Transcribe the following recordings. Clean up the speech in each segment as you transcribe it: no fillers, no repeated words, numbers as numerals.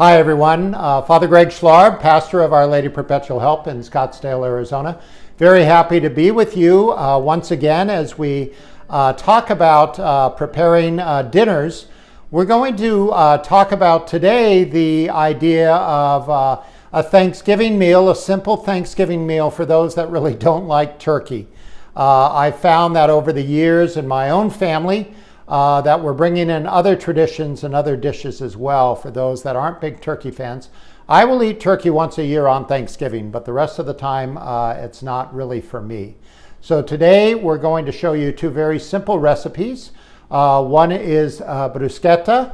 Hi everyone, Father Greg Schlarb, pastor of Our Lady Perpetual Help in Scottsdale, Arizona. Very happy to be with you once again as we talk about preparing dinners. We're going to talk about today the idea of a Thanksgiving meal, a simple Thanksgiving meal for those that really don't like turkey. I found that over the years in my own family, that we're bringing in other traditions and other dishes as well for those that aren't big turkey fans. I will eat turkey once a year on Thanksgiving, but the rest of the time it's not really for me. So today we're going to show you two very simple recipes. One is bruschetta,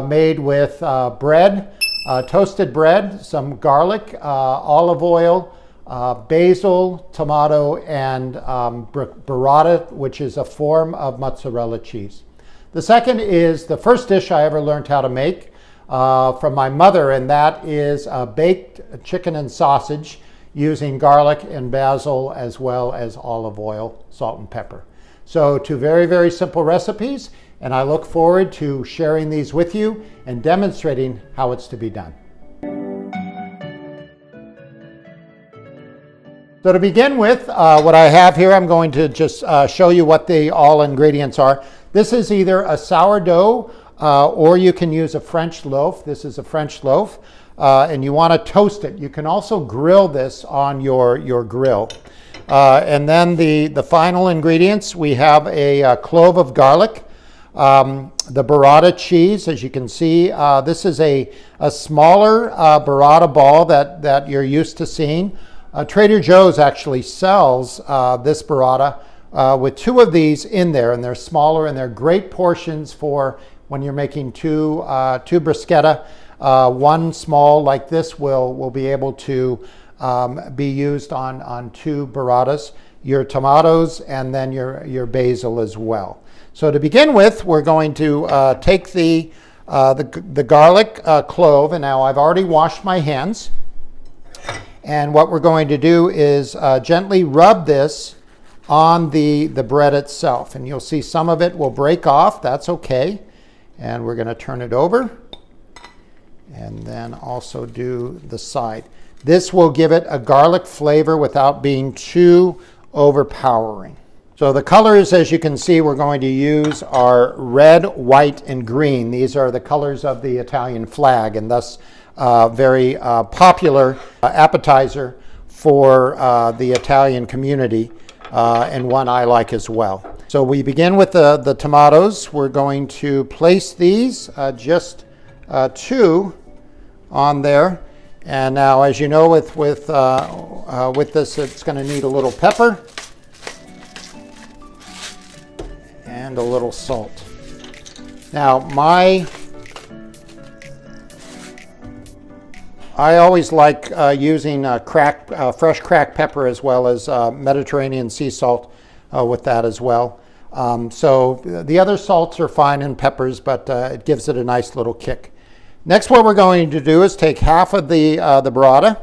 made with bread, toasted bread, some garlic, olive oil, basil, tomato, and burrata, which is a form of mozzarella cheese. The second is the first dish I ever learned how to make from my mother, and that is baked chicken and sausage using garlic and basil as well as olive oil, salt and pepper. So two very, very simple recipes, and I look forward to sharing these with you and demonstrating how it's to be done. So to begin with, what I have here, I'm going to just show you what the all ingredients are. This is either a sourdough or you can use a French loaf. This is a French loaf, and you want to toast it. You can also grill this on your grill. And then the final ingredients, we have a clove of garlic, the burrata cheese. As you can see, this is a smaller burrata ball that you're used to seeing. Trader Joe's actually sells this burrata with two of these in there, and they're smaller and they're great portions for when you're making two bruschetta. One small like this will be able to be used on two burratas, your tomatoes, and then your basil as well. So to begin with, we're going to take the garlic clove, and now I've already washed my hands. And what we're going to do is gently rub this on the bread itself. And you'll see some of it will break off. That's okay. And we're going to turn it over. And then also do the side. This will give it a garlic flavor without being too overpowering. So the colors, as you can see, we're going to use are red, white, and green. These are the colors of the Italian flag, and thus very popular appetizer for the Italian community, and one I like as well. So we begin with the tomatoes. We're going to place these just two on there. And now, as you know, with this, it's going to need a little pepper and a little salt. Now, I always like using fresh cracked pepper as well as Mediterranean sea salt with that as well. So the other salts are fine and peppers, but it gives it a nice little kick. Next, what we're going to do is take half of the burrata,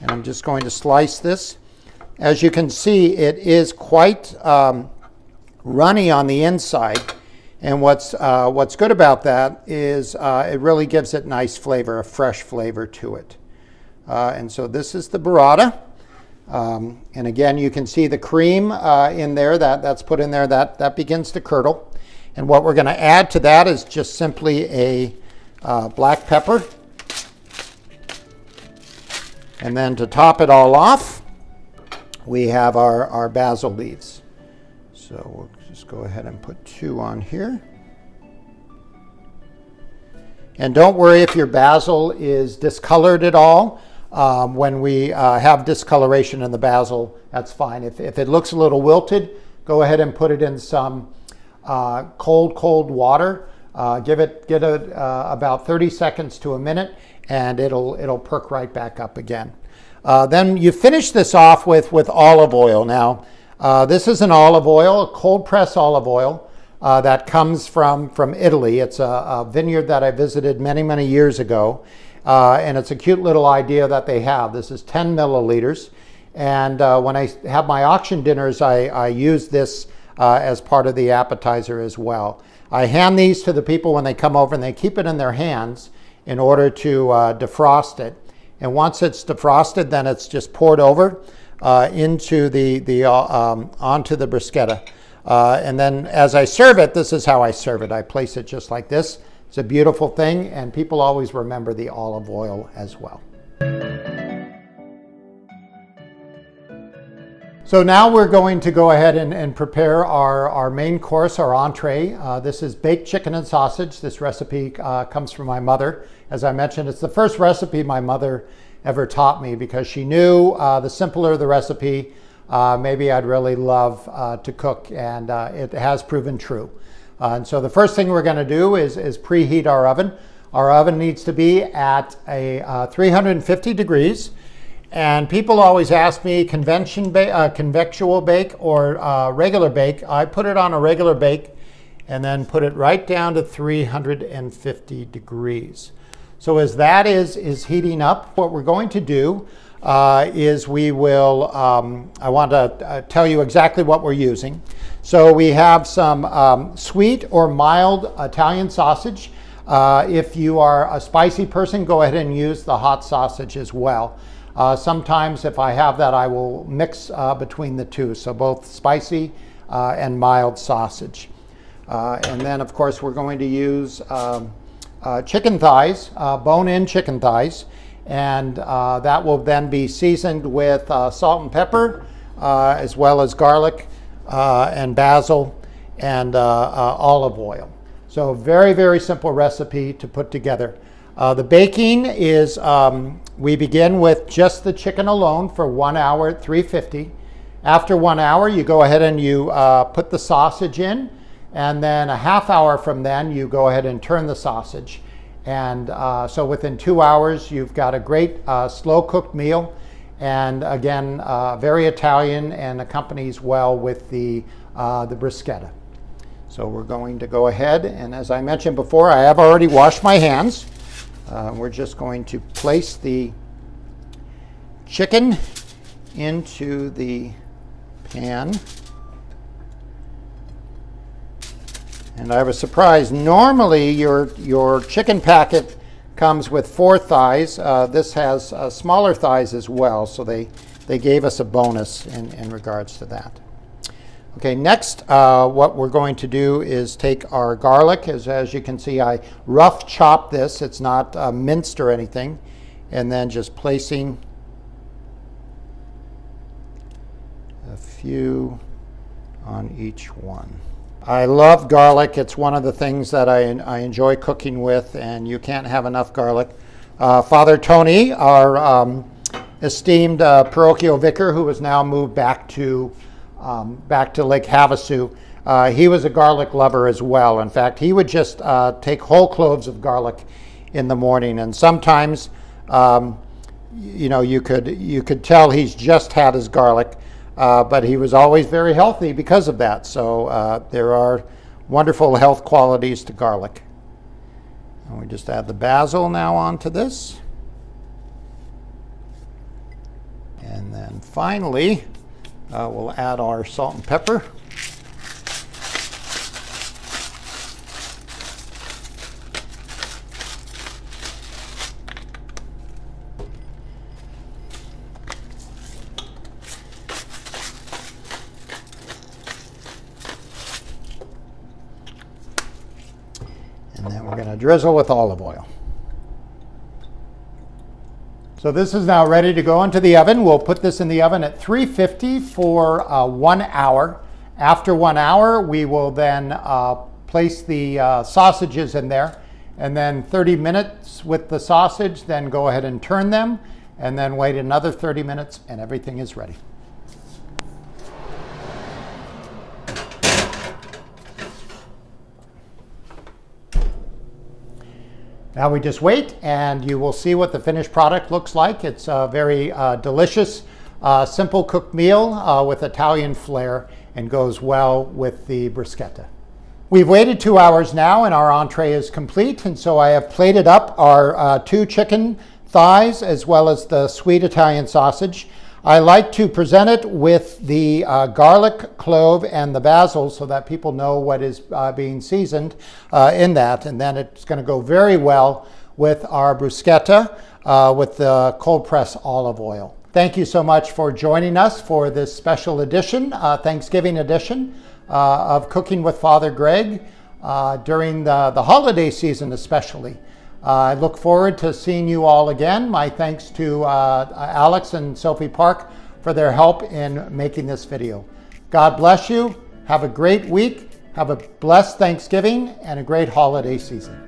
and I'm just going to slice this. As you can see, it is quite runny on the inside. And what's good about that is it really gives it nice flavor, a fresh flavor to it. And so this is the burrata. And again, you can see the cream in there that's put in there. That begins to curdle. And what we're going to add to that is just simply a black pepper. And then to top it all off, we have our basil leaves. So we'll just go ahead and put two on here. And don't worry if your basil is discolored at all. When we have discoloration in the basil, that's fine. If it looks a little wilted, go ahead and put it in some cold water. Give it about 30 seconds to a minute, and it'll perk right back up again. Then you finish this off with olive oil. Now, this is an olive oil, a cold press olive oil that comes from Italy. It's a vineyard that I visited many years ago, and it's a cute little idea that they have. This is 10 milliliters, and when I have my auction dinners, I use this as part of the appetizer as well. I hand these to the people when they come over, and they keep it in their hands, in order to defrost it. And once it's defrosted, then it's just poured over into onto the bruschetta. And then as I serve it, this is how I serve it. I place it just like this. It's a beautiful thing, and people always remember the olive oil as well. So now we're going to go ahead and prepare our main course, our entree. This is baked chicken and sausage. This recipe comes from my mother. As I mentioned, it's the first recipe my mother ever taught me because she knew the simpler the recipe, maybe I'd really love to cook, and it has proven true. And so the first thing we're going to do is preheat our oven. Our oven needs to be at a 350 degrees. And people always ask me convectual bake or regular bake. I put it on a regular bake and then put it right down to 350 degrees. So as that is heating up, what we're going to do is we will, I want to tell you exactly what we're using. So we have some sweet or mild Italian sausage. If you are a spicy person, go ahead and use the hot sausage as well. Sometimes if I have that, I will mix between the two, so both spicy and mild sausage. And then of course we're going to use chicken thighs, bone-in chicken thighs, and that will then be seasoned with salt and pepper, as well as garlic and basil and olive oil. So very, very simple recipe to put together. The baking is, we begin with just the chicken alone for 1 hour at 350. After 1 hour, you go ahead and you put the sausage in, and then a half hour from then, you go ahead and turn the sausage. And so within 2 hours, you've got a great slow-cooked meal, and again, very Italian and accompanies well with the bruschetta. So we're going to go ahead, and as I mentioned before, I have already washed my hands. We're just going to place the chicken into the pan. And I was surprised. Normally your chicken packet comes with 4 thighs. This has smaller thighs as well, so they gave us a bonus in regards to that. Okay, next what we're going to do is take our garlic. As you can see, I rough chop this. It's not minced or anything. And then just placing a few on each one. I love garlic. It's one of the things that I enjoy cooking with, and you can't have enough garlic. Father Tony, our esteemed parochial vicar, who has now moved back to Lake Havasu, he was a garlic lover as well. In fact, he would just take whole cloves of garlic in the morning, and sometimes, you know, you could tell he's just had his garlic, but he was always very healthy because of that. So there are wonderful health qualities to garlic. And we just add the basil now onto this, and then finally, we'll add our salt and pepper. And then we're going to drizzle with olive oil. So this is now ready to go into the oven. We'll put this in the oven at 350 for 1 hour. After 1 hour, we will then place the sausages in there, and then 30 minutes with the sausage, then go ahead and turn them, and then wait another 30 minutes, and everything is ready. Now we just wait, and you will see what the finished product looks like. It's a very delicious, simple cooked meal with Italian flair, and goes well with the bruschetta. We've waited 2 hours now, and our entree is complete, and so I have plated up our 2 chicken thighs as well as the sweet Italian sausage. I like to present it with the garlic, clove, and the basil so that people know what is being seasoned in that. And then it's going to go very well with our bruschetta with the cold press olive oil. Thank you so much for joining us for this special edition, Thanksgiving edition of Cooking with Father Greg during the holiday season especially. I look forward to seeing you all again. My thanks to Alex and Sophie Park for their help in making this video. God bless you. Have a great week. Have a blessed Thanksgiving and a great holiday season.